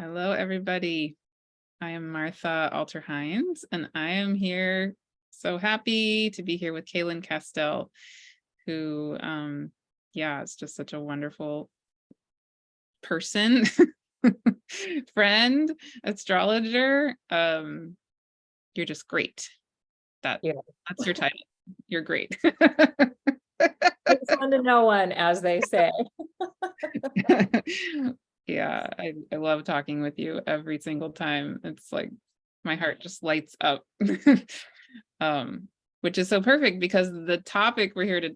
Hello, everybody. I am Martha Alter-Hines, and I am here so happy to be here with Cayelin Castell, who, yeah, is just such a wonderful person, friend, astrologer. You're just great. Yeah. That's your title. You're great. It's one to no one, as they say. Yeah, I love talking with you every single time. It's like my heart just lights up. Which is so perfect because the topic we're here to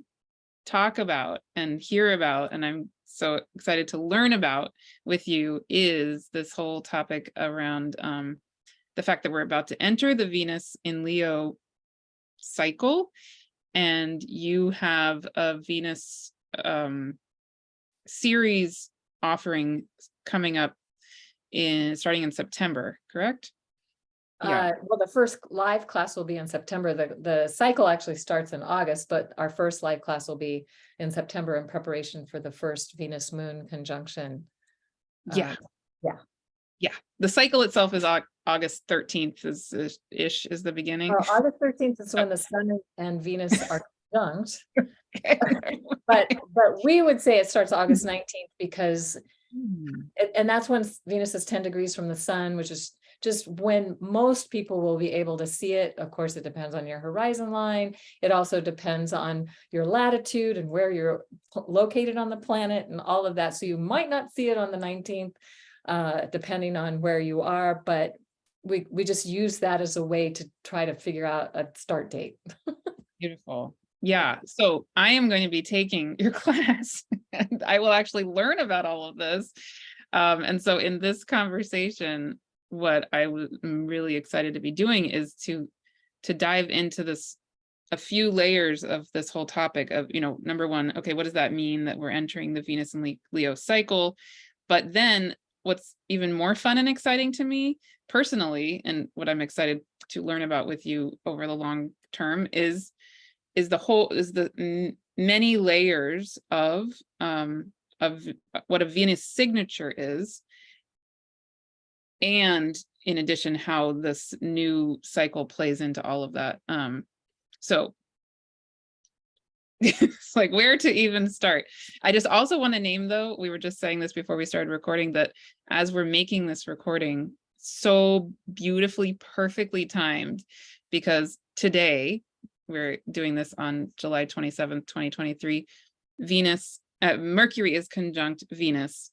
talk about and hear about, and I'm so excited to learn about with you, is this whole topic around the fact that we're about to enter the Venus in Leo cycle, and you have a Venus series offering coming up starting in September, correct? Yeah. Well, the first live class will be in September. The cycle actually starts in August, but our first live class will be in September in preparation for the first Venus Moon conjunction. Yeah. Yeah. Yeah. The cycle itself is August 13th is the beginning. August 13th is when the Sun and Venus are conjunct. But we would say it starts August 19th because, and that's when Venus is 10 degrees from the Sun, which is just when most people will be able to see it. Of course, it depends on your horizon line. It also depends on your latitude and where you're located on the planet and all of that. So you might not see it on the 19th, depending on where you are, but we just use that as a way to try to figure out a start date. Beautiful. Yeah. So I am going to be taking your class and I will actually learn about all of this. And so in this conversation, what I'm really excited to be doing is to dive into this, a few layers of this whole topic of, number one, okay, what does that mean that we're entering the Venus and Leo cycle? But then what's even more fun and exciting to me personally, and what I'm excited to learn about with you over the long term is the many layers of what a Venus signature is, and in addition, how this new cycle plays into all of that. So it's like where to even start. I just also want to name, though, we were just saying this before we started recording, that as we're making this recording, so beautifully, perfectly timed, because today, we're doing this on July 27th, 2023, Mercury is conjunct Venus,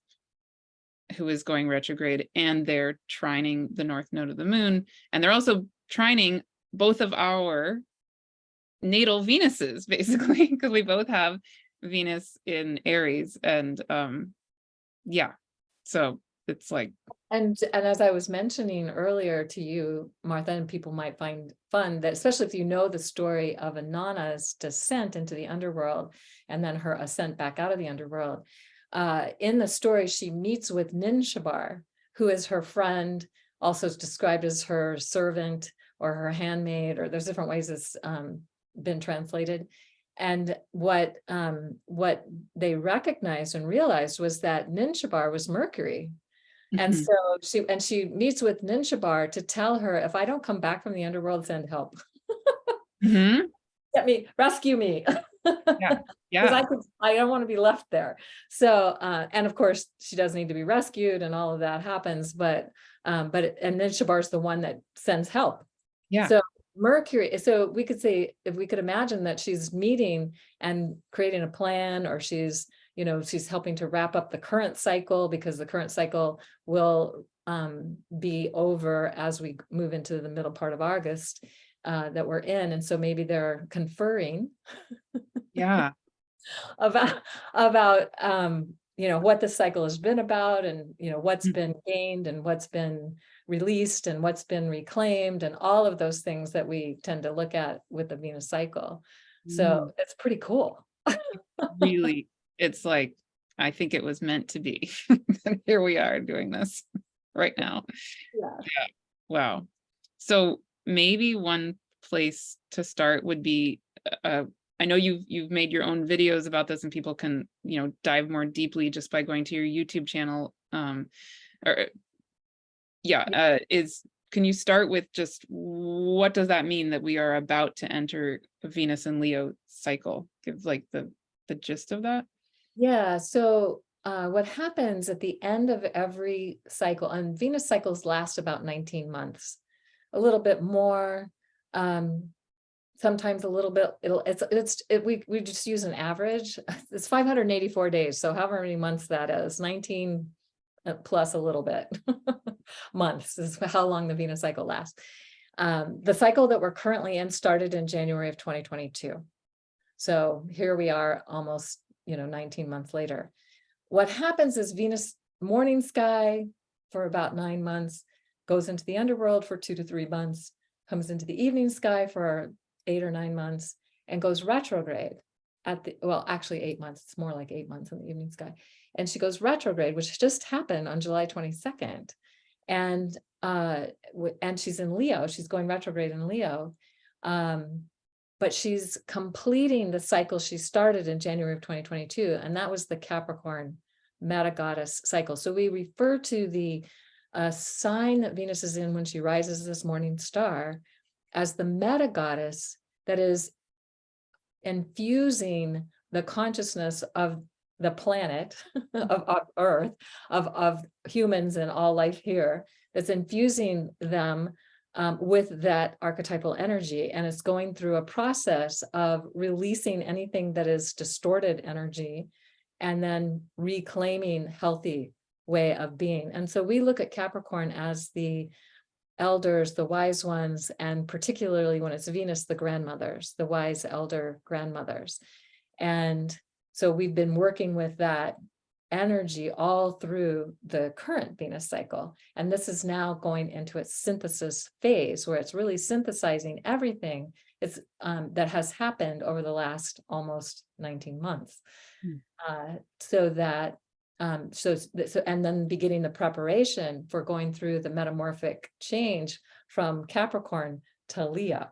who is going retrograde, and they're trining the north node of the moon. And they're also trining both of our natal Venuses, basically, because we both have Venus in Aries. And yeah, so it's like, And as I was mentioning earlier to you, Martha, and people might find fun that, especially if you know the story of Inanna's descent into the underworld and then her ascent back out of the underworld. In the story, she meets with Ninshabar, who is her friend, also is described as her servant or her handmaid, or there's different ways it's been translated. And what they recognized and realized was that Ninshabar was Mercury. And so she meets with Ninshabar to tell her, if I don't come back from the underworld, send help. Get me, rescue me. yeah, Because I don't want to be left there. So and of course she does need to be rescued and all of that happens, and Ninshabar's the one that sends help. yeah. So Mercury, so we could say, if we could imagine that she's meeting and creating a plan, or she's helping to wrap up the current cycle, because the current cycle will be over as we move into the middle part of August that we're in. And so maybe they're conferring Yeah. about what the cycle has been about, and what's been gained and what's been released and what's been reclaimed, and all of those things that we tend to look at with the Venus cycle. So it's pretty cool. Really, it's like, I think it was meant to be. Here we are doing this right now. Yeah. Wow. So maybe one place to start would be, I know you've made your own videos about this, and people can dive more deeply just by going to your YouTube channel, or Yeah, can you start with just what does that mean that we are about to enter a Venus and Leo cycle? Give like the gist of that. Yeah, so what happens at the end of every cycle, and Venus cycles last about 19 months, a little bit more, sometimes a little bit, we just use an average. It's 584 days, so however many months that is, 19 plus a little bit months is how long the Venus cycle lasts. The cycle that we're currently in started in January of 2022. So here we are almost, 19 months later. What happens is Venus morning sky for about 9 months, goes into the underworld for 2 to 3 months, comes into the evening sky for 8 or 9 months, and goes retrograde actually 8 months. It's more like 8 months in the evening sky. And she goes retrograde, which just happened on July 22nd. And she's in Leo. She's going retrograde in Leo. But she's completing the cycle she started in January of 2022, and that was the Capricorn meta goddess cycle. So we refer to the sign that Venus is in when she rises this morning star as the meta goddess that is infusing the consciousness of the planet, of Earth, of humans and all life here, that's infusing them with that archetypal energy. And it's going through a process of releasing anything that is distorted energy and then reclaiming healthy way of being. And so we look at Capricorn as the elders, the wise ones, and particularly when it's Venus, the grandmothers, the wise elder grandmothers. And so we've been working with that energy all through the current Venus cycle. And this is now going into its synthesis phase, where it's really synthesizing everything that has happened over the last almost 19 months. And then beginning the preparation for going through the metamorphic change from Capricorn to Leo.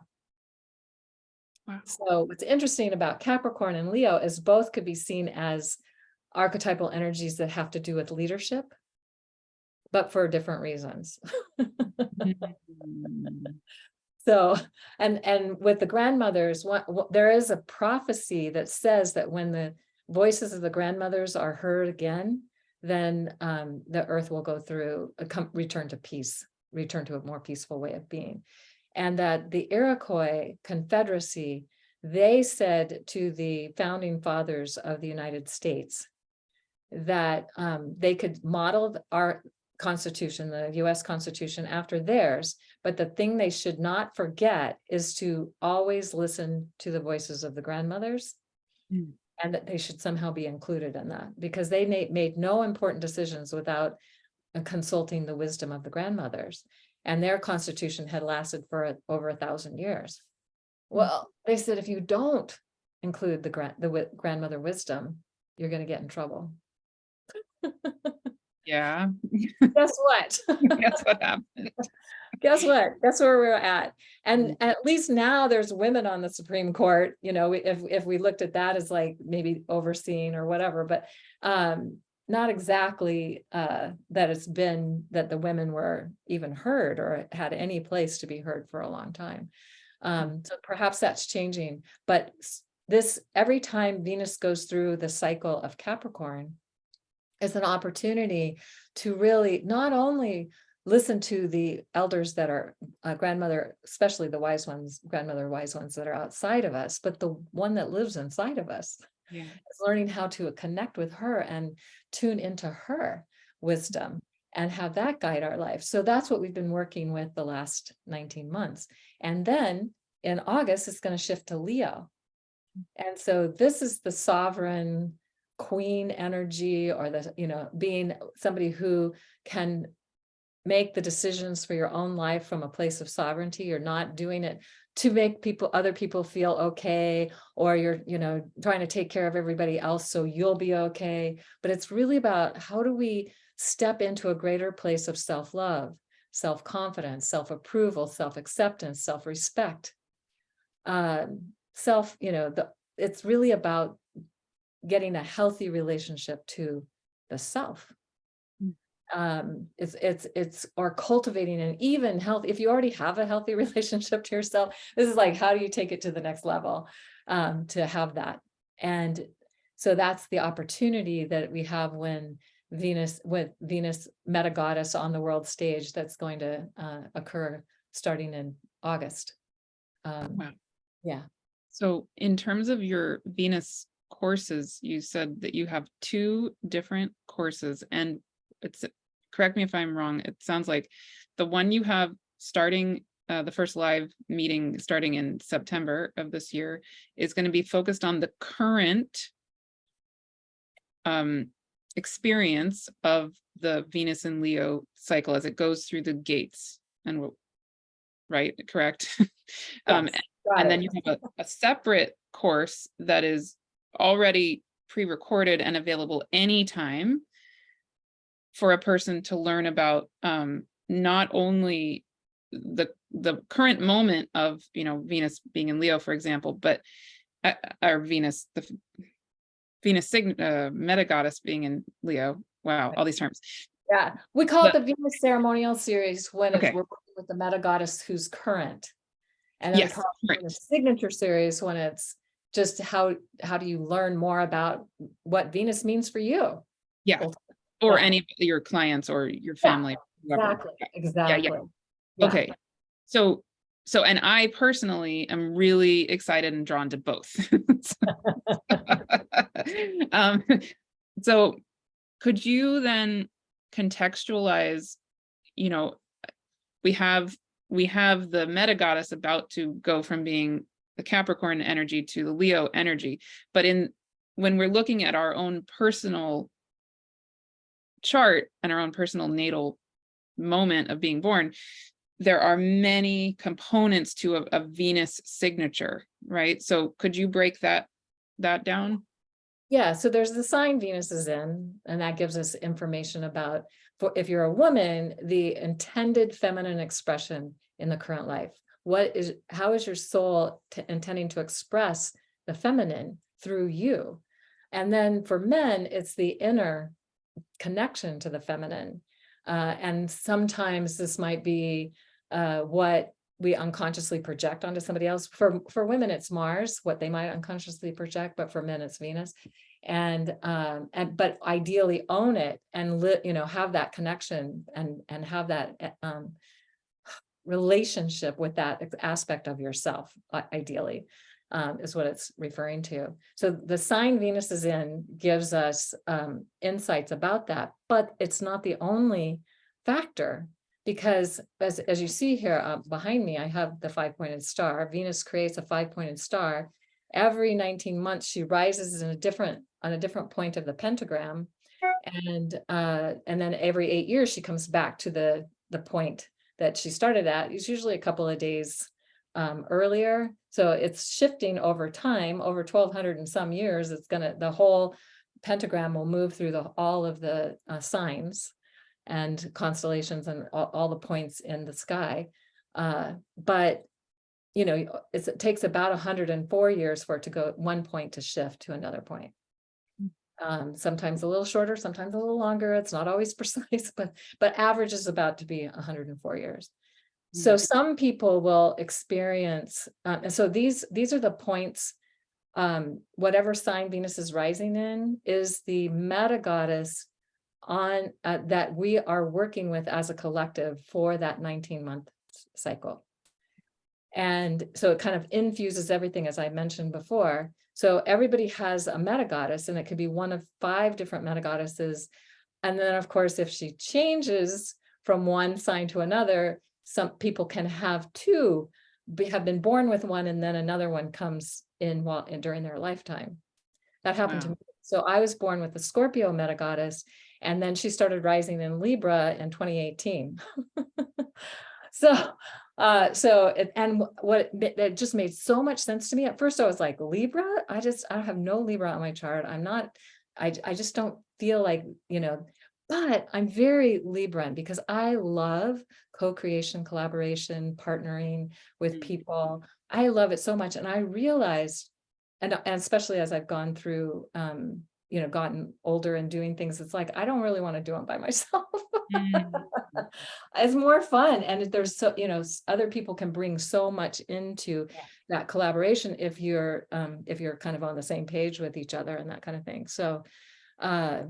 Wow. So what's interesting about Capricorn and Leo is both could be seen as archetypal energies that have to do with leadership, but for different reasons. So, and with the grandmothers, there is a prophecy that says that when the voices of the grandmothers are heard again, then the earth will go through return to peace, return to a more peaceful way of being. And that the Iroquois Confederacy, they said to the founding fathers of the United States that they could model our Constitution, the US Constitution, after theirs, but the thing they should not forget is to always listen to the voices of the grandmothers, and that they should somehow be included in that, because they made no important decisions without consulting the wisdom of the grandmothers, and their Constitution had lasted for over 1,000 years. Well, they said, if you don't include the grandmother wisdom, you're going to get in trouble. Yeah. Guess what? That's what happened. Guess what? Guess where we're at. And at least now there's women on the Supreme Court, if we looked at that as like maybe overseeing or whatever, but not exactly that it's been that the women were even heard or had any place to be heard for a long time. So perhaps that's changing, but every time Venus goes through the cycle of Capricorn, is an opportunity to really not only listen to the elders that are grandmother, especially the wise ones, grandmother wise ones that are outside of us, but the one that lives inside of us. Yeah. Is learning how to connect with her and tune into her wisdom and have that guide our life. So that's what we've been working with the last 19 months. And then in August, it's going to shift to Leo. And so this is the sovereign queen energy, or being somebody who can make the decisions for your own life from a place of sovereignty. You're not doing it to make other people feel okay, or you're trying to take care of everybody else so you'll be okay. But it's really about how do we step into a greater place of self-love, self-confidence, self-approval, self-acceptance, self-respect, it's really about getting a healthy relationship to the self. It's or cultivating an even health. If you already have a healthy relationship to yourself, this is like, how do you take it to the next level, to have that? And so that's the opportunity that we have when Venus meta goddess on the world stage, that's going to occur starting in August. Wow. Yeah. So in terms of your Venus courses, you said that you have 2 different courses, and it's, correct me if I'm wrong, it sounds like the one you have starting, the first live meeting starting in September of this year is going to be focused on the current experience of the Venus and Leo cycle as it goes through the gates, and right, correct? Yes, got And then it. you have a separate course that is already pre-recorded and available anytime for a person to learn about, not only the current moment of, Venus being in Leo, for example, but or Venus, the Venus meta goddess being in Leo. Wow, all these terms. Yeah, we call it But the Venus ceremonial series when okay, we're working with the meta goddess who's current. And then we yes, call it the correct. signature series when it's just how do you learn more about what Venus means for you? Yeah, Ultimately. or Yeah, any of your clients or your yeah, family, whoever. exactly, Yeah, yeah. exactly. Yeah. Okay. So, and I personally am really excited and drawn to both. Um, so could you then contextualize, you know, we have the meta goddess about to go from being the Capricorn energy to the Leo energy, but when we're looking at our own personal chart and our own personal natal moment of being born, there are many components to a Venus signature, right? So could you break that down? Yeah, so there's the sign Venus is in, and that gives us information about, for if you're a woman, the intended feminine expression in the current life. How is your soul intending to express the feminine through you? And then for men, it's the inner connection to the feminine. And sometimes this might be what we unconsciously project onto somebody else. For women, it's Mars, what they might unconsciously project, but for men, it's Venus. And but ideally own it and have that connection and have that relationship with that aspect of yourself, ideally, is what it's referring to. So the sign Venus is in gives us insights about that, but it's not the only factor, because as you see here behind me, I have the 5-pointed star. Venus creates a 5-pointed star. Every 19 months, she rises on a different point of the pentagram. And then every 8 years, she comes back to the point that she started at. It's usually a couple of days earlier. So it's shifting over time, over 1200 and some years. The whole pentagram will move through all of the signs and constellations and all the points in the sky. But it takes about 104 years for it to go one point to shift to another point. Sometimes a little shorter, sometimes a little longer. It's not always precise, but average is about to be 104 years. So some people will experience, and so these are the points, whatever sign Venus is rising in is the meta goddess on that we are working with as a collective for that 19-month cycle. And so it kind of infuses everything, as I mentioned before. So everybody has a meta goddess, and it could be one of 5 different meta goddesses. And then, of course, if she changes from one sign to another, some people can have 2, have been born with one, and then another one comes in during their lifetime. That happened to me. So I was born with the Scorpio meta goddess, and then she started rising in Libra in 2018. It just made so much sense to me. At first I was like, Libra? I don't have no Libra on my chart. I just don't feel like, but I'm very Libran because I love co-creation, collaboration, partnering with people. I love it so much. And I realized, and especially as I've gone through, gotten older and doing things, it's like, I don't really want to do them by myself. Mm. It's more fun. And there's so, other people can bring so much into Yeah. that collaboration if you're kind of on the same page with each other and that kind of thing. So uh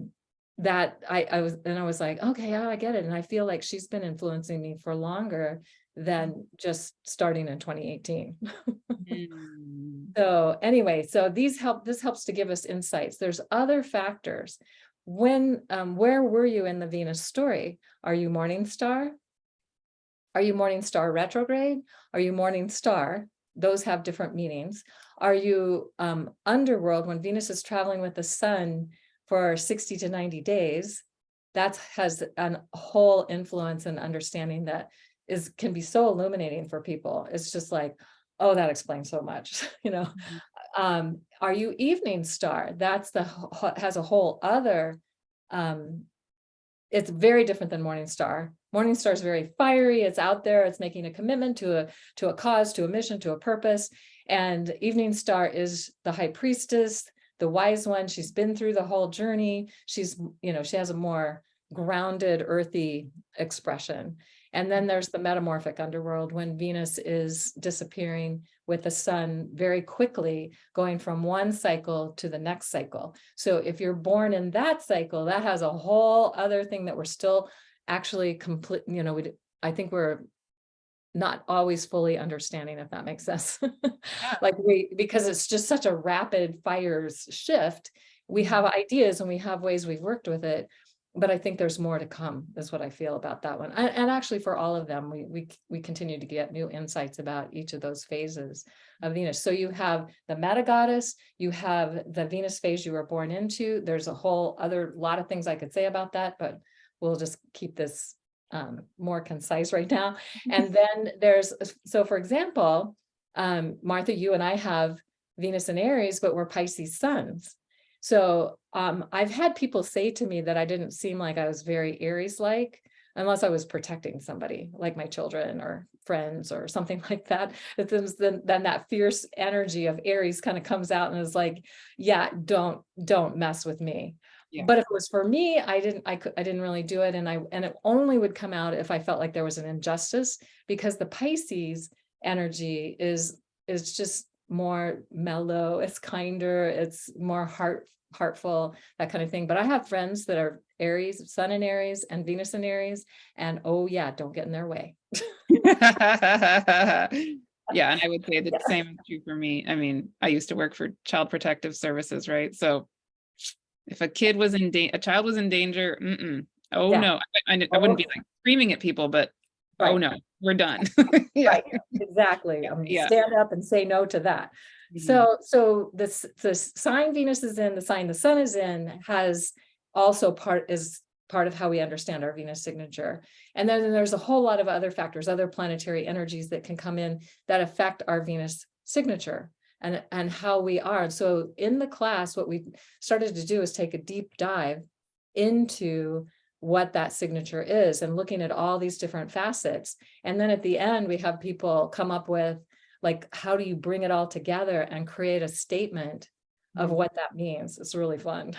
that I was like, okay, yeah, I get it. And I feel like she's been influencing me for longer than just starting in 2018. Mm. So anyway, this helps to give us insights. There's other factors. Where were you in the Venus story? Are you morning star? Are you morning star retrograde? Are you morning star? Those have different meanings. Are you underworld when Venus is traveling with the sun for 60 to 90 days? That has a whole influence and understanding that can be so illuminating for people. It's just like, oh, that explains so much, Mhm. Are you evening star? Has a whole other, um, it's very different than morning star. Morning star is very fiery. It's out there. It's making a commitment to a cause, to a mission, to a purpose. And evening star is the high priestess, the wise one. She's been through the whole journey. She has a more grounded, earthy expression. And then there's the metamorphic underworld when Venus is disappearing with the sun very quickly, going from one cycle to the next cycle. So if you're born in that cycle, that has a whole other thing that we're still actually complete, I think we're not always fully understanding, if that makes sense. Yeah. Because it's just such a rapid fires shift, we have ideas and we have ways we've worked with it, but I think there's more to come, is what I feel about that one. And actually for all of them, we continue to get new insights about each of those phases of Venus. So you have the meta goddess, you have the Venus phase you were born into. There's a whole other lot of things I could say about that, but we'll just keep this more concise right now. And then so for example, Martha, you and I have Venus in Aries, but we're Pisces suns. So I've had people say to me that I didn't seem like I was very Aries-like, unless I was protecting somebody, like my children or friends or something like that. Then that fierce energy of Aries kind of comes out and is like, yeah, don't mess with me. Yeah. But if it was for me, I didn't really do it. And it only would come out if I felt like there was an injustice, because the Pisces energy is just more mellow, it's kinder, it's more heartful, that kind of thing. But I have friends that are Aries, Sun in Aries and Venus in Aries, and oh yeah, don't get in their way. Yeah, and I would say the Yeah. same is true for me. I mean, I used to work for Child Protective Services, right? So if a child was in danger, oh Yeah. no, I Oh, wouldn't be like screaming at people, but oh right. no, we're done. Yeah, Right, exactly. yeah. Stand up and say no to that. Mhm. So the sign Venus is in, the sign the sun is in, has also is part of how we understand our Venus signature. And then there's a whole lot of other factors, other planetary energies that can come in that affect our Venus signature and how we are. So in the class, what we started to do is take a deep dive into what that signature is and looking at all these different facets. And then at the end, we have people come up with, like, how do you bring it all together and create a statement of what that means? It's really fun.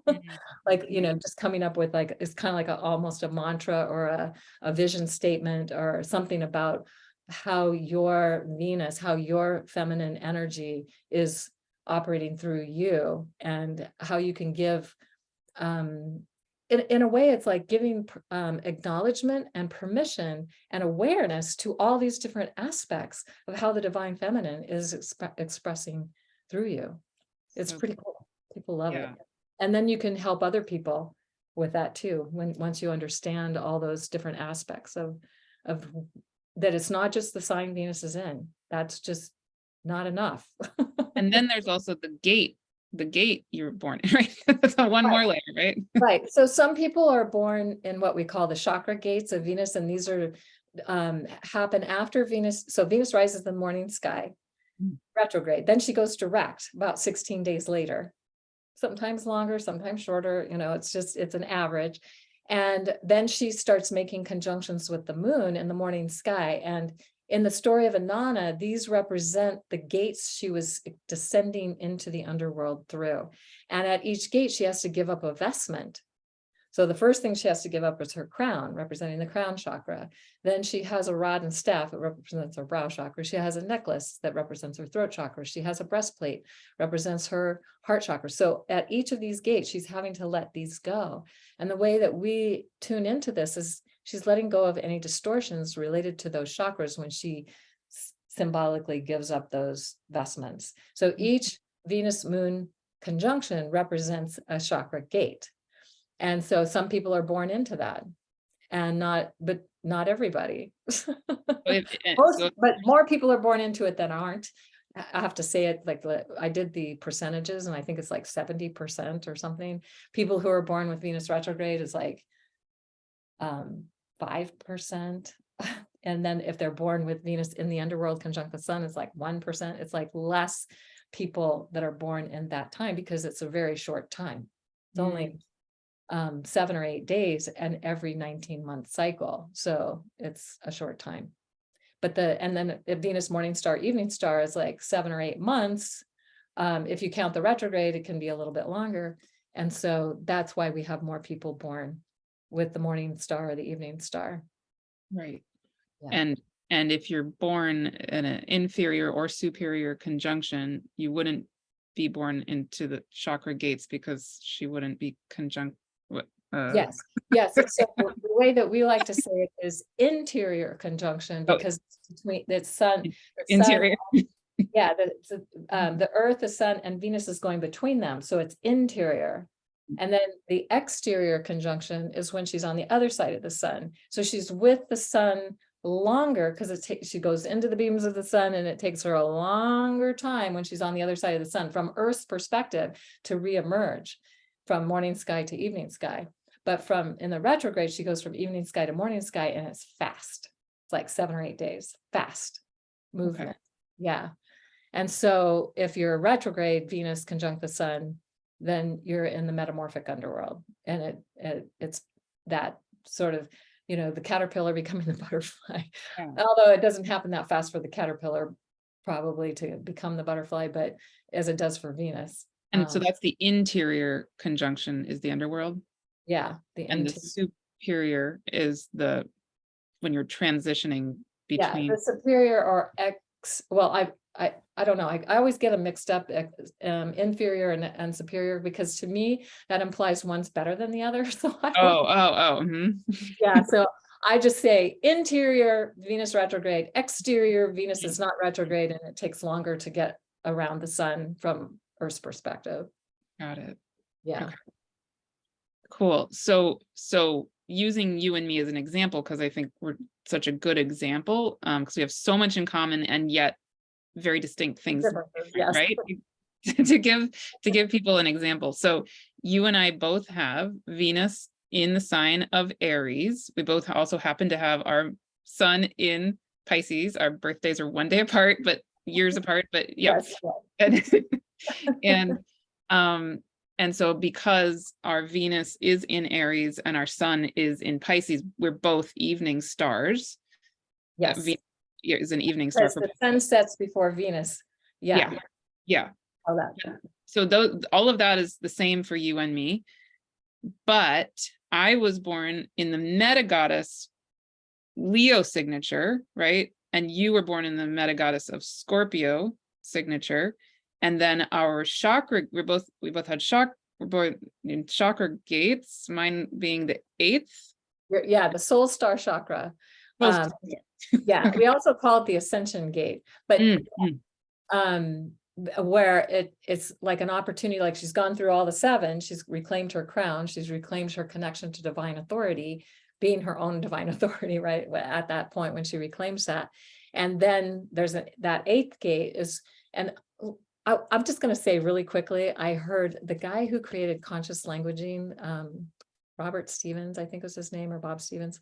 Mhm. Like, Yeah. just coming up with, like, it's kind of like almost a mantra or a vision statement or something about how your Venus, how your feminine energy is operating through you, and how you can give in a way, it's like giving acknowledgement and permission and awareness to all these different aspects of how the divine feminine is expressing through you. It's So pretty cool. People love it. yeah. And then you can help other people with that too, once you understand all those different aspects of that. It's not just the sign Venus is in. That's just not enough. And then there's also the gate you were born in, right? That's one more layer, right? Right. So some people are born in what we call the chakra gates of Venus, and these are happen after Venus. So Venus rises in the morning sky, Mm. retrograde. Then she goes direct about 16 days later, sometimes longer, sometimes shorter. It's an average. And then she starts making conjunctions with the moon in the morning sky. And in the story of Inanna, these represent the gates she was descending into the underworld through. And at each gate, she has to give up a vestment. So the first thing she has to give up is her crown, representing the crown chakra. Then she has a rod and staff, it represents her brow chakra. She has a necklace that represents her throat chakra. She has a breastplate, represents her heart chakra. So at each of these gates, she's having to let these go. And the way that we tune into this is she's letting go of any distortions related to those chakras when she symbolically gives up those vestments. So each Venus Moon conjunction represents a chakra gate. And so some people are born into that, and but not everybody. But more people are born into it than aren't. I have to say it, like I did the percentages, and I think it's like 70% or something. People who are born with Venus retrograde is like 5%. And then if they're born with Venus in the underworld conjunct the sun, it's like 1%. It's like less people that are born in that time, because it's a very short time. It's only 7 or 8 days and every 19-month cycle. So it's a short time. But and then Venus morning star, evening star is like 7 or 8 months. If you count the retrograde, it can be a little bit longer. And so that's why we have more people born with the morning star or the evening star. Right. Yeah. And if you're born in an inferior or superior conjunction, you wouldn't be born into the chakra gates, because she wouldn't be conjunct. Yes. So the way that we like to say it is interior conjunction, because it's between the sun, interior. Yeah, the earth, the sun, and Venus is going between them. So it's interior. And then the exterior conjunction is when she's on the other side of the sun. So she's with the sun longer, because she goes into the beams of the sun, and it takes her a longer time when she's on the other side of the sun from Earth's perspective to reemerge from morning sky to evening sky. But in the retrograde, she goes from evening sky to morning sky, and it's fast. It's like 7 or 8 days, fast movement. Okay. Yeah. And so if you're retrograde Venus conjunct the sun, then you're in the metamorphic underworld. And it's that sort of, the caterpillar becoming the butterfly. Yeah. Although it doesn't happen that fast for the caterpillar probably to become the butterfly, but as it does for Venus. And so that's the interior conjunction is the underworld. Yeah. The superior is when you're transitioning between. Yeah, the superior or well, I don't know. I always get them mixed up, inferior and superior, because to me that implies one's better than the other. So yeah. So I just say interior Venus retrograde, exterior Venus is not retrograde, and it takes longer to get around the sun from Earth's perspective. Got it. Yeah. Okay. Cool. So using you and me as an example, because I think we're such a good example, because we have so much in common and yet very distinct things, yes. Right? to give people an example. So you and I both have Venus in the sign of Aries. We both also happen to have our sun in Pisces. Our birthdays are 1 day apart, but years apart, but yeah. Yes. And so because our Venus is in Aries and our sun is in Pisces, we're both evening stars. Yes. Venus is an evening star. The sun sets before Venus. Yeah. All that. So all of that is the same for you and me. But I was born in the metagoddess Leo signature, right? And you were born in the metagoddess of Scorpio signature. And then our chakra, we both had chakra, we're born in chakra gates, mine being the 8th. Yeah, the soul star chakra. Yeah, we also call it the ascension gate, but where it's like an opportunity, like she's gone through all the 7, she's reclaimed her crown, she's reclaimed her connection to divine authority, being her own divine authority, right? At that point when she reclaims that. And then there's that 8th gate is, and I'm just going to say really quickly, I heard the guy who created conscious languaging, Robert Stevens, I think was his name, or Bob Stevens.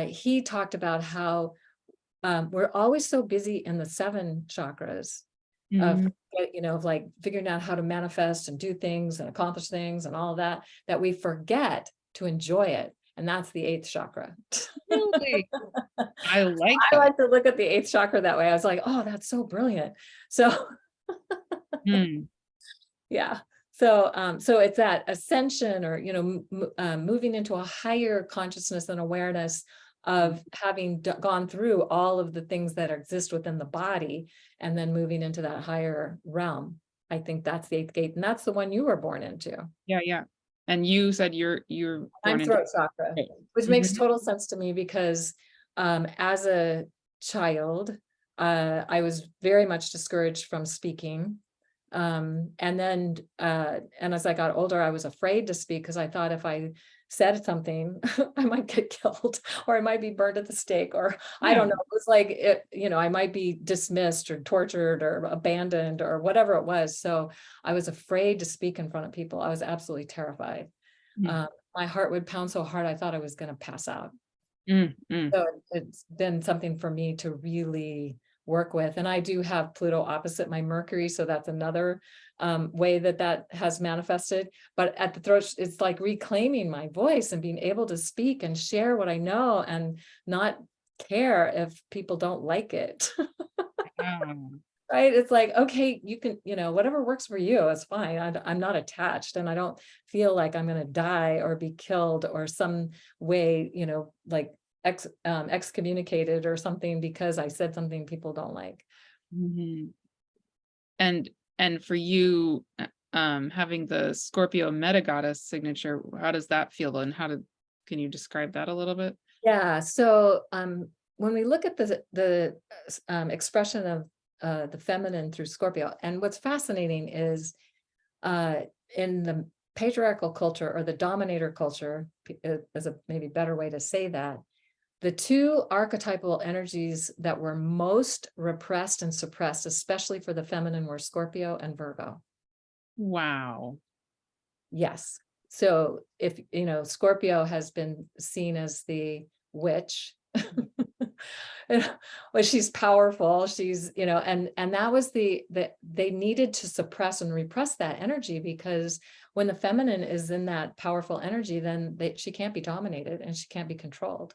He talked about how we're always so busy in the 7 chakras of like figuring out how to manifest and do things and accomplish things and all of that, that we forget to enjoy it. And that's the 8th chakra. Really? I like to look at the 8th chakra that way. I was like, oh, that's so brilliant. So yeah. So it's that ascension, or, moving into a higher consciousness and awareness of having gone through all of the things that exist within the body, and then moving into that higher realm. I think that's the eighth gate, and that's the one you were born into. Yeah, yeah. And you said you're I'm born into. throat chakra, which makes total sense to me because as a child, I was very much discouraged from speaking. And as I got older, I was afraid to speak because I thought if I said something, I might get killed, or I might be burned at the stake, or I don't know. It was like I might be dismissed or tortured or abandoned or whatever it was. So I was afraid to speak in front of people. I was absolutely terrified. Mm, My heart would pound so hard I thought I was going to pass out. mm. So it's been something for me to really work with. And I do have Pluto opposite my Mercury, so that's another way that has manifested. But at the throat, it's like reclaiming my voice and being able to speak and share what I know and not care if people don't like it. Wow. Right? It's like, okay, you can, whatever works for you is fine. I'm not attached, and I don't feel like I'm going to die or be killed or some way, like excommunicated or something because I said something people don't like. Mhm. And for you, having the Scorpio meta goddess signature, how does that feel? And can you describe that a little bit? Yeah. So when we look at the expression of the feminine through Scorpio, and what's fascinating is in the patriarchal culture, or the dominator culture, is a maybe better way to say that, the two archetypal energies that were most repressed and suppressed, especially for the feminine, were Scorpio and Virgo. Wow. Yes. So if, Scorpio has been seen as the witch, well, she's powerful. She's, and that was they needed to suppress and repress that energy, because when the feminine is in that powerful energy, then she can't be dominated and she can't be controlled.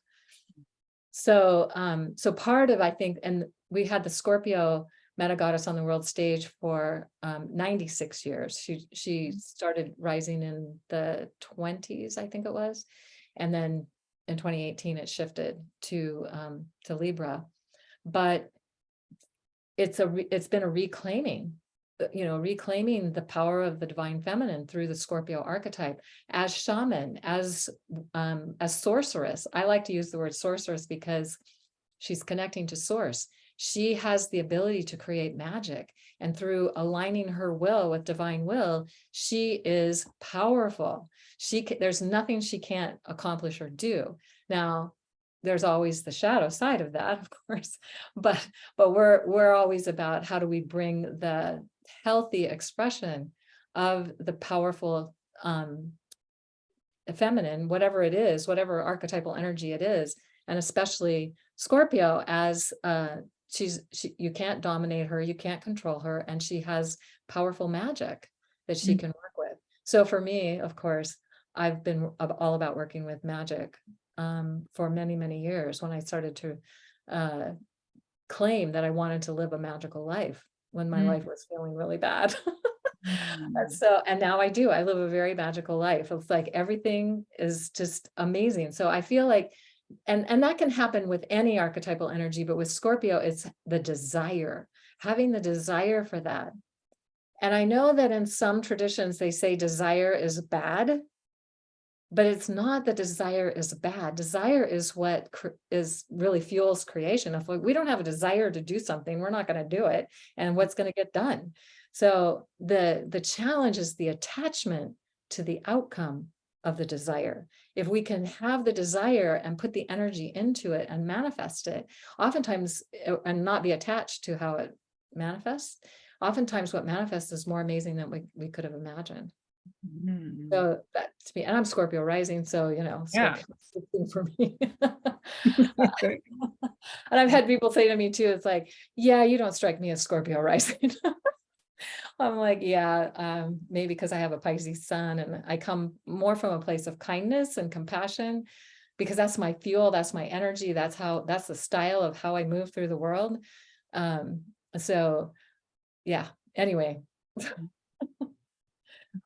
So, so part of, I think, and we had the Scorpio meta goddess on the world stage for 96 years. She started rising in the 20s, I think it was, and then in 2018 it shifted to Libra. But it's been a reclaiming, reclaiming the power of the divine feminine through the Scorpio archetype as shaman, as sorceress. I like to use the word sorceress because she's connecting to source. She has the ability to create magic, and through aligning her will with divine will, she is powerful. There's nothing she can't accomplish or do. Now, there's always the shadow side of that, of course, but we're always about how do we bring the healthy expression of the powerful feminine, whatever it is, whatever archetypal energy it is, and especially Scorpio, as you can't dominate her, you can't control her, and she has powerful magic that she can work with. So for me, of course, I've been all about working with magic for many, many years, when I started to claim that I wanted to live a magical life when my life was feeling really bad. And now I do. I live a very magical life. It's like everything is just amazing. So I feel like, and that can happen with any archetypal energy, but with Scorpio, it's the desire, having the desire for that. And I know that in some traditions, they say desire is bad, but it's not that desire is bad. Desire is what is really fuels creation. If we don't have a desire to do something, we're not going to do it. And what's going to get done? So the challenge is the attachment to the outcome of the desire. If we can have the desire and put the energy into it and manifest it, oftentimes, and not be attached to how it manifests, oftentimes what manifests is more amazing than we could have imagined. So that to me, and I'm Scorpio rising, so Yeah. Scorpio is a good thing for me. And I've had people say to me too, it's like, yeah, you don't strike me as Scorpio rising. I'm like, yeah, maybe because I have a Pisces sun, and I come more from a place of kindness and compassion, because that's my fuel, that's my energy, that's the style of how I move through the world. So yeah, anyway.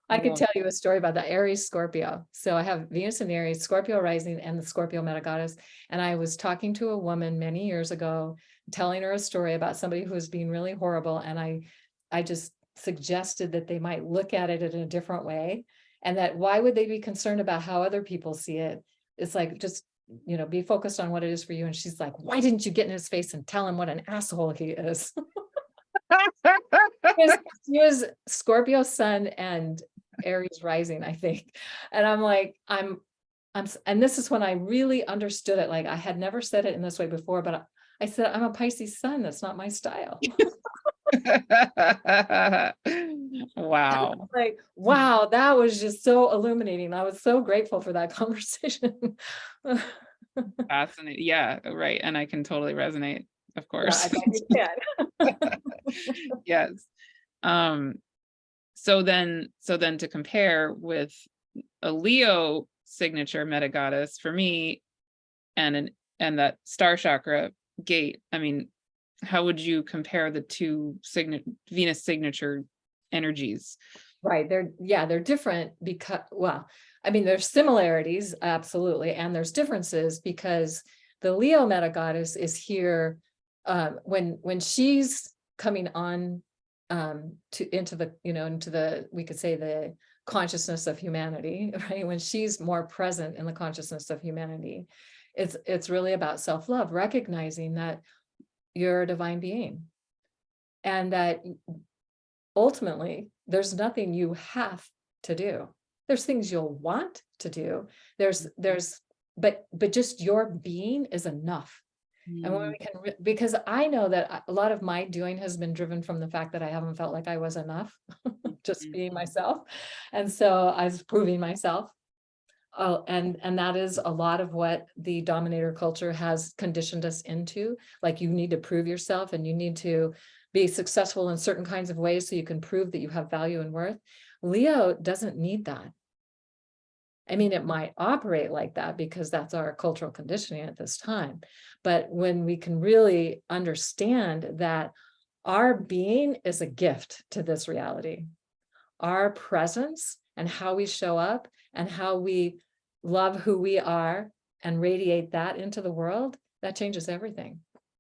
I could Well, tell you a story about the Aries Scorpio. So I have Venus in Aries, Scorpio rising, and the Scorpio meta goddess. And I was talking to a woman many years ago, telling her a story about somebody who was being really horrible. And I just suggested that they might look at it in a different way. And that why would they be concerned about how other people see it? It's like, just, be focused on what it is for you. And she's like, why didn't you get in his face and tell him what an asshole he is? He was Scorpio sun and Aries rising, I think. And I'm like, and this is when I really understood it. Like, I had never said it in this way before, but I said, I'm a Pisces sun. That's not my style. wow. Like, wow, that was just so illuminating. I was so grateful for that conversation. Fascinating. Yeah, right. And I can totally resonate, of Yeah, I course. bet you can. Yes. Um, so then to compare with a Leo signature meta goddess for me and that star chakra gate, I mean, how would you compare the two Venus signature energies? Right. They're different because, well, I mean, there's similarities, absolutely, and there's differences because the Leo meta goddess is here when she's coming on into the we could say the consciousness of humanity, right? When she's more present in the consciousness of humanity, it's really about self-love, recognizing that you're a divine being and that ultimately there's nothing you have to do. There's things you'll want to do. But just your being is enough. And when we can, because I know that a lot of my doing has been driven from the fact that I haven't felt like I was enough, just being myself. And so I was proving myself. Oh, and that is a lot of what the dominator culture has conditioned us into. Like, you need to prove yourself and you need to be successful in certain kinds of ways so you can prove that you have value and worth. Leo doesn't need that. I mean, it might operate like that because that's our cultural conditioning at this time. But when we can really understand that our being is a gift to this reality, our presence and how we show up and how we love who we are and radiate that into the world, that changes everything.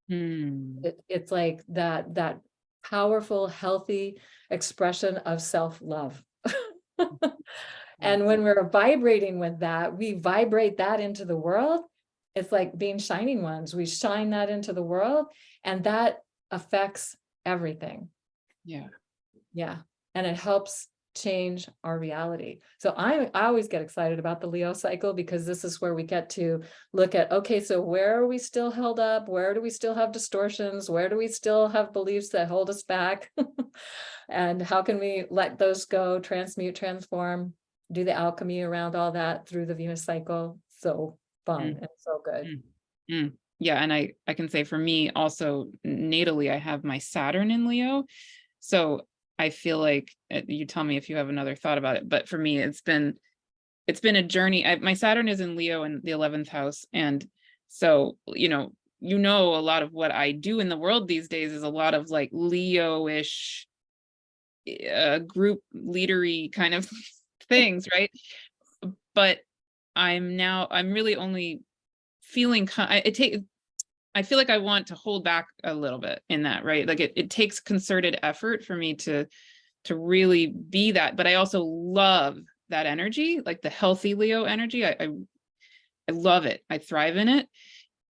It's like that powerful, healthy expression of self-love. And when we're vibrating with that, we vibrate that into the world. It's like being shining ones. We shine that into the world, and that affects everything. Yeah. Yeah. And it helps change our reality. So I always get excited about the Leo cycle because this is where we get to look at, okay, so where are we still held up? Where do we still have distortions? Where do we still have beliefs that hold us back? And how can we let those go, transmute, transform, do the alchemy around all that through the Venus cycle? So fun and so good. Yeah, and I can say for me also natally, I have my Saturn in Leo. So I feel like you tell me if you have another thought about it, but for me, it's been a journey. My Saturn is in Leo in the 11th house. And so, a lot of what I do in the world these days is a lot of like Leo-ish group leadery kind of things, right? But I'm really only feeling I feel like I want to hold back a little bit in that, right? Like it takes concerted effort for me to really be that, but I also love that energy, like the healthy Leo energy. I love it. I thrive in it.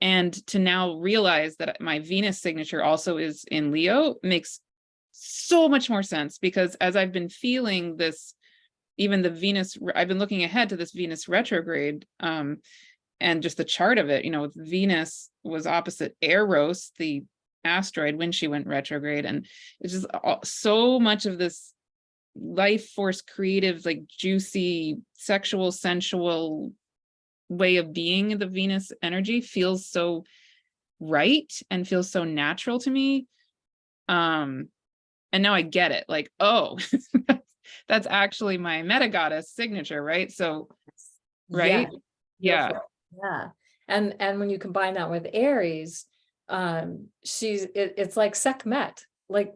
And to now realize that my Venus signature also is in Leo makes so much more sense, because as I've been feeling this, even the Venus, I've been looking ahead to this Venus retrograde, and just the chart of it, Venus was opposite Eros, the asteroid, when she went retrograde. And it's just so much of this life force, creative, like juicy, sexual, sensual way of being. The Venus energy feels so right and feels so natural to me. And now I get it. Like, oh, that's actually my meta goddess signature, right? So, right? Yeah. Yeah. And when you combine that with Aries, it's like Sekhmet. Like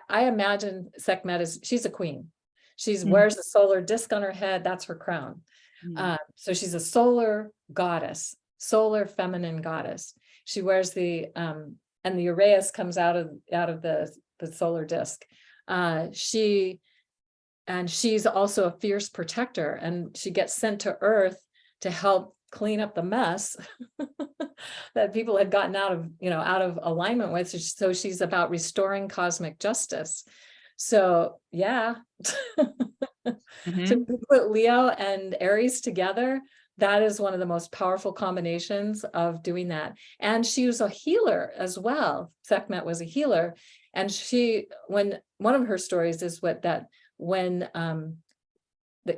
I imagine Sekhmet she's a queen. She Mm, wears a solar disc on her head. That's her crown. mm. So she's a solar goddess, solar feminine goddess. She wears and the Uraeus comes out of the solar disc. She's also a fierce protector, and she gets sent to Earth to help clean up the mess that people had gotten out of alignment with. So she's about restoring cosmic justice. So yeah. So Mhm. if you put Leo and Aries together, that is one of the most powerful combinations of doing that. And she was a healer as well. Sekhmet was a healer. And when one of her stories is when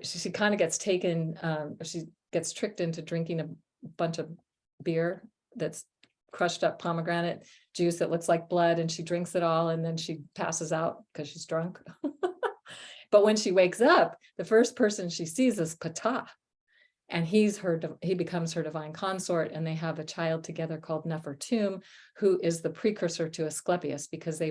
she kind of gets she gets tricked into drinking a bunch of beer that's crushed up pomegranate juice that looks like blood, and she drinks it all, and then she passes out because she's drunk. But when she wakes up, the first person she sees is Ptah, and he becomes her divine consort, and they have a child together called Nefertum, who is the precursor to Asclepius, because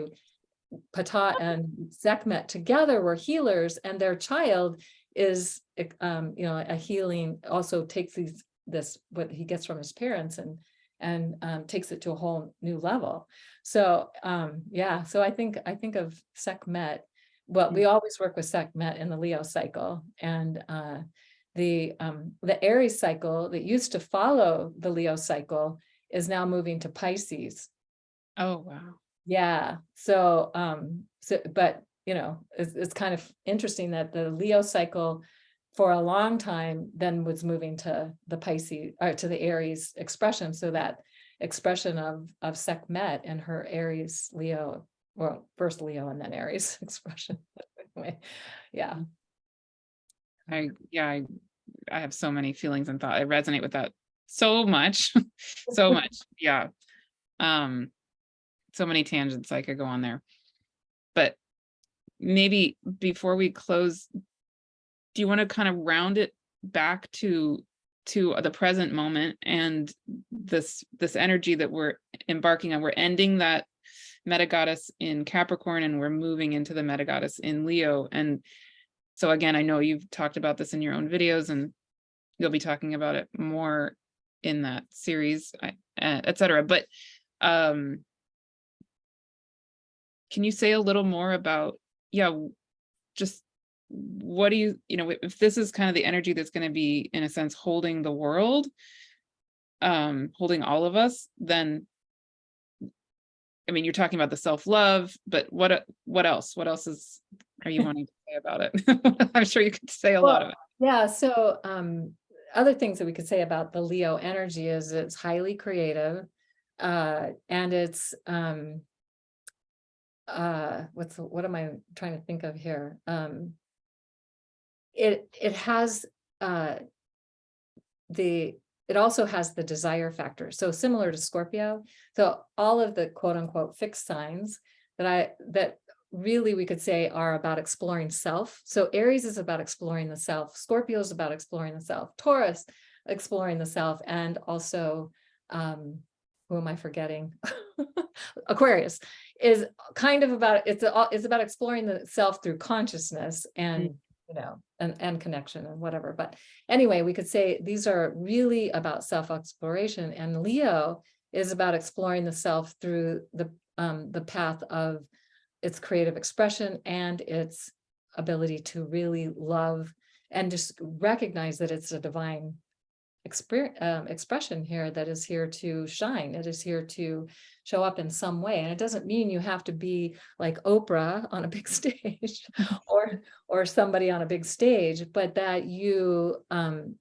Ptah and Sekhmet together were healers, and their child is a healing, also takes what he gets from his parents and takes it to a whole new level. So so I think of Sekhmet. Well, we always work with Sekhmet in the Leo cycle, and the Aries cycle that used to follow the Leo cycle is now moving to Pisces. Oh, wow. Yeah. But it's kind of interesting that the Leo cycle for a long time then was moving to the Pisces, or to the Aries expression. So that expression of Sekhmet and her Aries Leo, well, first Leo and then Aries expression. Anyway, yeah. I have so many feelings and thoughts. I resonate with that so much. So much. Yeah. So many tangents I could go on there. But maybe before we close, do you want to kind of round it back to the present moment and this energy that we're embarking on? We're ending that meta goddess in Capricorn, and we're moving into the meta goddess in Leo. And so again, I know you've talked about this in your own videos, and you'll be talking about it more in that series, etc. But can you say a little more about, just what do you if this is kind of the energy that's going to be, in a sense, holding the world, holding all of us, then I mean, you're talking about the self-love, but what else are you wanting to say about it? I'm sure you could say a lot of it. Yeah. So other things that we could say about the Leo energy is it's highly creative, and it's what am I trying to think of here? It has it also has the desire factor. So similar to Scorpio. So all of the quote unquote fixed signs that really we could say are about exploring self. So Aries is about exploring the self. Scorpio is about exploring the self. Taurus, exploring the self. And also, who am I forgetting? Aquarius is kind of about, it's about exploring the self through consciousness and and connection and whatever. But anyway, we could say these are really about self-exploration, and Leo is about exploring the self through the path of its creative expression and its ability to really love and just recognize that it's a divine expression here that is here to shine. It is here to show up in some way, and it doesn't mean you have to be like Oprah on a big stage or somebody on a big stage, but that you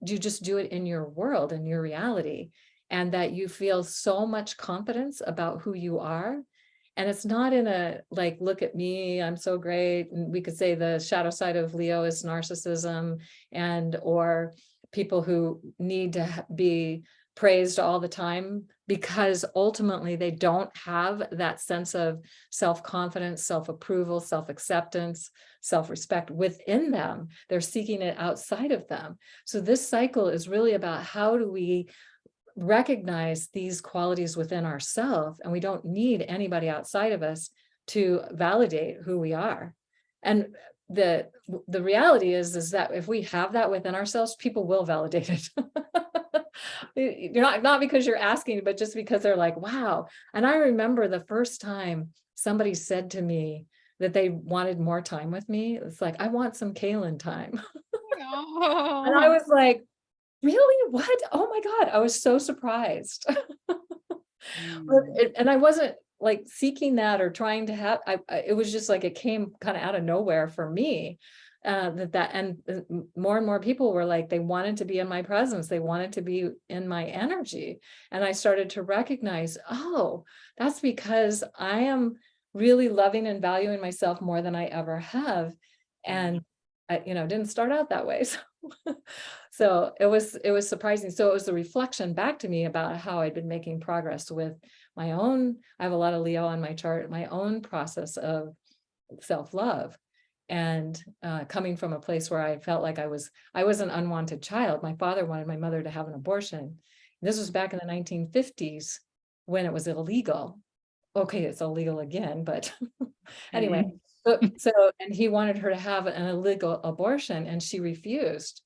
just do it in your world, in your reality, and that you feel so much confidence about who you are. And it's not in a like, look at me, I'm so great. And we could say the shadow side of Leo is narcissism, or people who need to be praised all the time, because ultimately they don't have that sense of self-confidence, self-approval, self-acceptance, self-respect within them. They're seeking it outside of them. So this cycle is really about how do we recognize these qualities within ourselves, and we don't need anybody outside of us to validate who we are. And the reality is that if we have that within ourselves, people will validate it. You're not because you're asking, but just because they're like, wow. And I remember the first time somebody said to me that they wanted more time with me, it's like, I want some Cayelin time. And I Oh. was like, really? What? Oh my God. I was so surprised. Mm. And I wasn't like seeking that or trying to have, it was just like, it came kind of out of nowhere for me. More and more people were like, they wanted to be in my presence. They wanted to be in my energy. And I started to recognize, oh, that's because I am really loving and valuing myself more than I ever have. And I, didn't start out that way. So it was surprising. So it was a reflection back to me about how I'd been making progress with my own. I have a lot of Leo on my chart, my own process of self-love, and coming from a place where I felt like I was an unwanted child. My father wanted my mother to have an abortion. This was back in the 1950s when it was illegal. Okay, it's illegal again, but anyway. Mm. So, and he wanted her to have an illegal abortion, and she refused.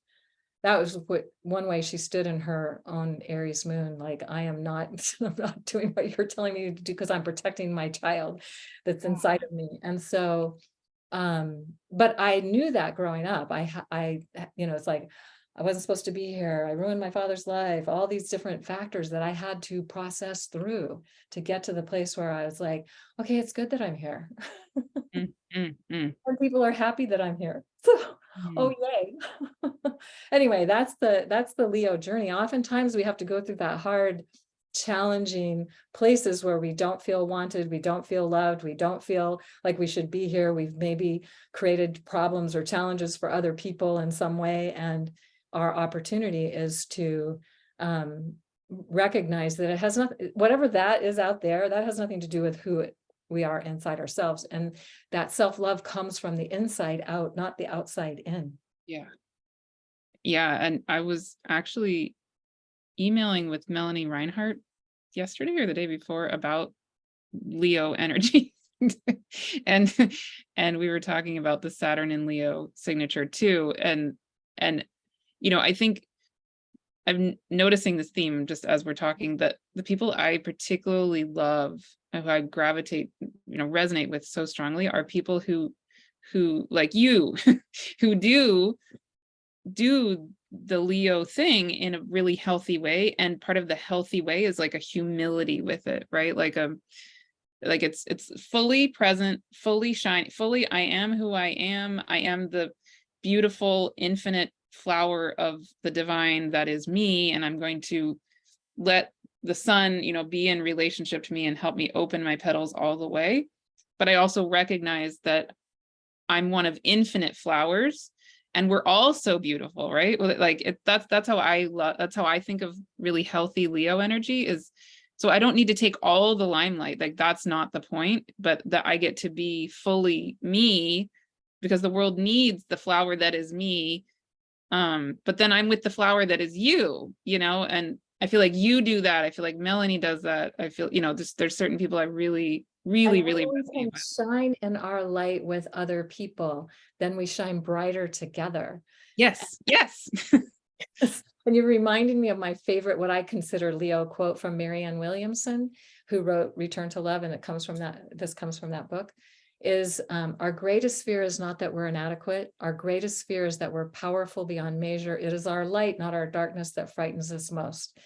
That was one way she stood in her own Aries moon. Like, I'm not doing what you're telling me to do because I'm protecting my child that's inside of me. And so, but I knew that growing up. It's like, I wasn't supposed to be here. I ruined my father's life, all these different factors that I had to process through to get to the place where I was like, okay, it's good that I'm here. Mm, mm, mm, And people are happy that I'm here. So, oh mm. yay. Anyway, that's the Leo journey. Oftentimes we have to go through that hard, challenging places where we don't feel wanted, we don't feel loved, we don't feel like we should be here. We've maybe created problems or challenges for other people in some way. And our opportunity is to recognize that it has nothing, whatever that is out there, that has nothing to do with who we are inside ourselves. And that self-love comes from the inside out, not the outside in. Yeah. Yeah. And I was actually emailing with Melanie Reinhardt yesterday or the day before about Leo energy. and and we were talking about the Saturn in Leo signature too. And I think I'm noticing this theme just as we're talking, that the people I particularly love and who I gravitate, resonate with so strongly are people who like you, who do the Leo thing in a really healthy way. And part of the healthy way is like a humility with it, right? Like it's fully present, fully shine, fully I am who I am. I am the beautiful, infinite flower of the divine that is me. And I'm going to let the sun, be in relationship to me and help me open my petals all the way. But I also recognize that I'm one of infinite flowers, and we're all so beautiful, right? Like that's how I think of really healthy Leo energy is. So I don't need to take all the limelight. Like, that's not the point, but that I get to be fully me, because the world needs the flower that is me. But then I'm with the flower that is you, and I feel like you do that. I feel like Melanie does that. I feel, there's certain people I really, really, And really when we resonate can with. shine in our light with other people, then we shine brighter together. Yes, yes. And you're reminding me of my favorite, what I consider Leo quote from Marianne Williamson, who wrote Return to Love, and this comes from that book, is our greatest fear is not that we're inadequate. Our greatest fear is that we're powerful beyond measure. It is our light, not our darkness, that frightens us most.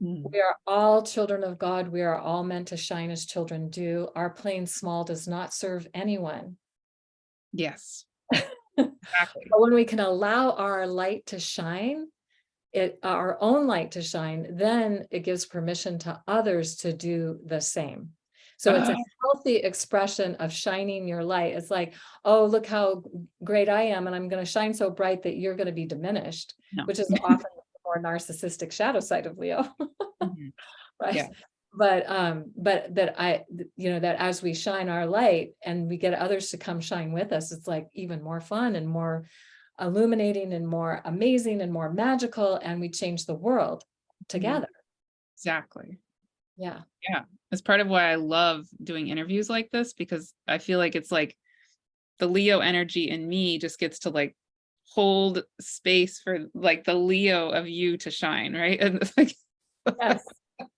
We are all children of God. We are all meant to shine as children do. Our playing small does not serve anyone. Yes, But exactly. when we can allow our light to shine, our own light to shine, then it gives permission to others to do the same. So it's a healthy expression of shining your light. It's like, oh, look how great I am, and I'm going to shine so bright that you're going to be diminished, No. which is often the more narcissistic shadow side of Leo. Mhm. Right. Yeah. But that as we shine our light and we get others to come shine with us, it's like even more fun and more illuminating and more amazing and more magical, and we change the world Mhm. together. Exactly. Yeah. Yeah. That's part of why I love doing interviews like this, because I feel like it's like the Leo energy in me just gets to like hold space for like the Leo of you to shine, right? And it's like, Yes.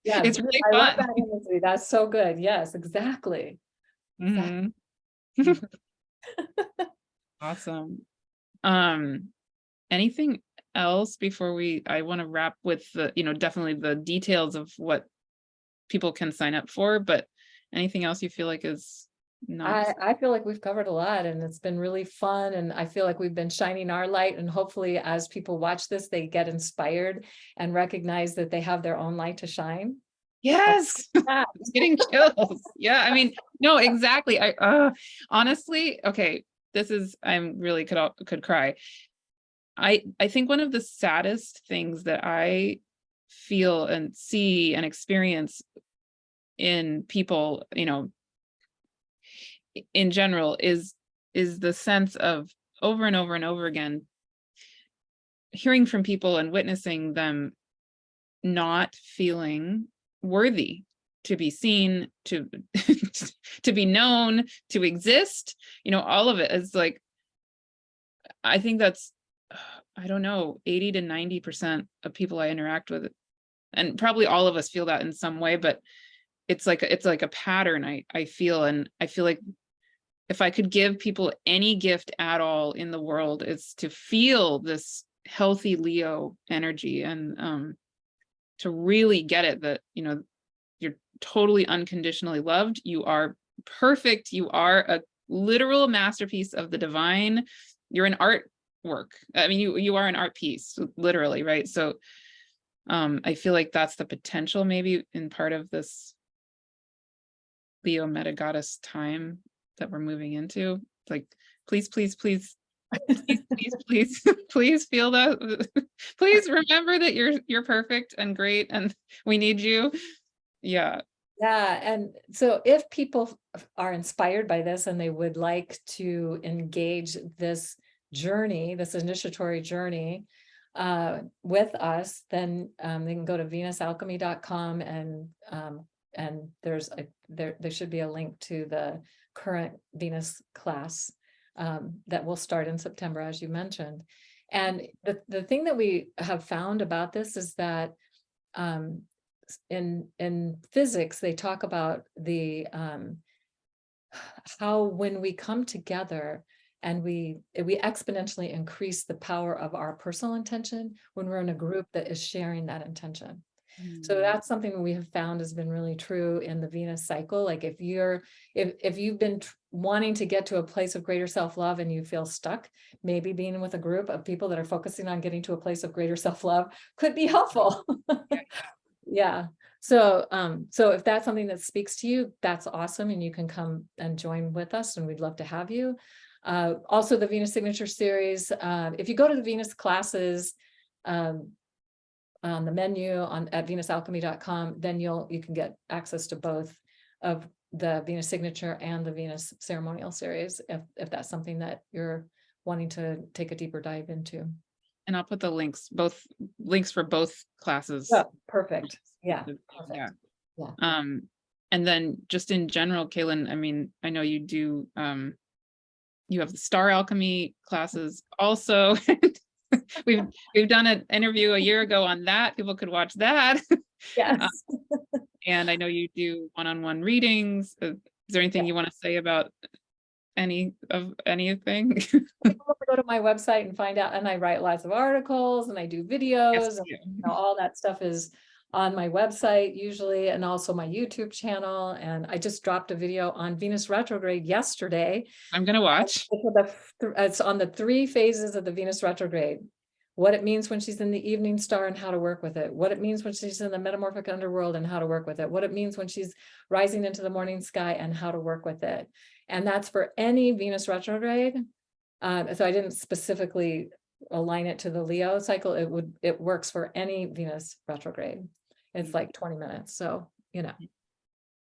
Yeah. it's really I love fun. that imagery. That's so good. Yes, exactly. Exactly. Mhm. Awesome. Anything else before I want to wrap with the, definitely the details of what people can sign up for, but anything else you feel like is not? I feel like we've covered a lot and it's been really fun. And I feel like we've been shining our light. And hopefully, as people watch this, they get inspired and recognize that they have their own light to shine. Yes. Yeah. It's getting chills. Yeah. I mean, no, exactly. Honestly, okay, I'm really could cry. I think one of the saddest things that I feel and see and experience in people, in general is the sense of over and over and over again hearing from people and witnessing them not feeling worthy to be seen, to to be known, to exist, all of it is like, I think that's, I don't know, 80 to 90% of people I interact with, and probably all of us feel that in some way, but it's like a pattern I feel, and I feel like if I could give people any gift at all in the world, it's to feel this healthy Leo energy, and to really get it that, you're totally unconditionally loved. You are perfect. You are a literal masterpiece of the divine. You're an artwork. I mean, you are an art piece, literally, right? So I feel like that's the potential maybe in part of this Leo meta goddess time that we're moving into. It's like, please, please, please, please, please, please, please feel that. Please remember that you're perfect and great, and we need you. Yeah. Yeah. And so if people are inspired by this and they would like to engage this journey, this initiatory journey with us, then they can go to venusalchemy.com and there should be a link to the current Venus class that will start in September, as you mentioned. And the thing that we have found about this is that in physics, they talk about the how when we come together and we exponentially increase the power of our personal intention when we're in a group that is sharing that intention. So that's something that we have found has been really true in the Venus cycle. Like if you've been wanting to get to a place of greater self-love and you feel stuck, maybe being with a group of people that are focusing on getting to a place of greater self-love could be helpful. Yeah. So if that's something that speaks to you, that's awesome. And you can come and join with us and we'd love to have you. Also the Venus Signature Series, if you go to the Venus classes, on the menu at venusalchemy.com, then you can get access to both of the Venus Signature and the Venus Ceremonial Series, if that's something that you're wanting to take a deeper dive into. And I'll put both links for both classes. Oh, perfect. Yeah. Perfect. Yeah. Yeah. And then just in general, Cayelin, I mean, I know you do, you have the Star Alchemy classes also. We've done an interview a year ago on that. People could watch that. Yes. And I know you do one-on-one readings. Is there anything you want to say about anything? Go to my website and find out, and I write lots of articles and I do videos. Yes, and, all that stuff is on my website usually, and also my YouTube channel. And I just dropped a video on Venus retrograde yesterday. I'm gonna watch. It's on the 3 phases of the Venus retrograde. What it means when she's in the evening star and how to work with it. What it means when she's in the metamorphic underworld and how to work with it. What it means when she's rising into the morning sky and how to work with it. And that's for any Venus retrograde. So I didn't specifically align it to the Leo cycle. It works for any Venus retrograde. It's like 20 minutes. So,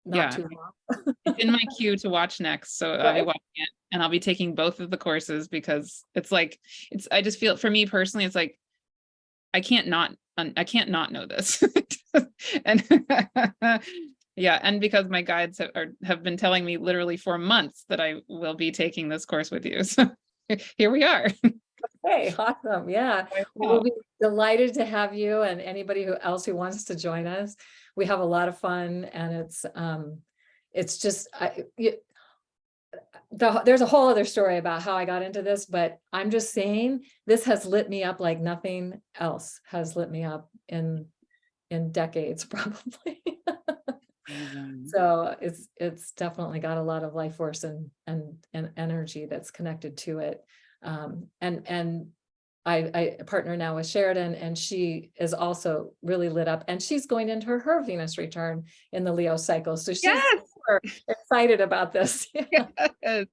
not too long. It's in my queue to watch next. So I'll be watching it, and I'll be taking both of the courses because I just feel, for me personally, it's like, I can't not know this. And Yeah, and because my guides have been telling me literally for months that I will be taking this course with you. So here we are. Hey, awesome. Yeah. We'll Wow. be delighted to have you and anybody else who wants to join us. We have a lot of fun, and it's just, there's a whole other story about how I got into this, but I'm just saying this has lit me up like nothing else has lit me up in decades, probably. Amazing. So it's definitely got a lot of life force and energy that's connected to it. And I partner now with Sheridan, and she is also really lit up, and she's going into her Venus return in the Leo cycle. So she's Yes. super excited about this. Yes.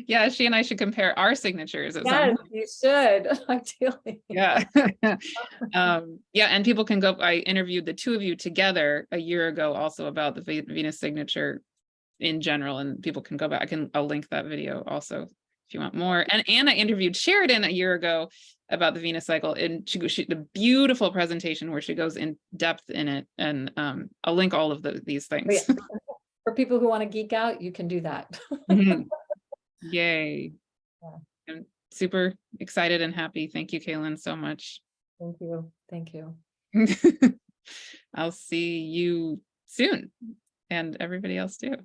Yeah, she and I should compare our signatures at some Yes, point. you should. Ideally. Yeah. Yeah, and people can go. I interviewed the two of you together a year ago also about the Venus signature in general, and people can go back, and I'll link that video also if you want more. And Anna interviewed Sheridan a year ago about the Venus cycle, and she the beautiful presentation where she goes in depth in it, and I'll link all of these Yeah. things. For people who want to geek out, you can do that. Mhm. Yay. Yeah. I'm super excited and happy. Thank you, Cayelin, so much. Thank you. Thank you. I'll see you soon, and everybody else too.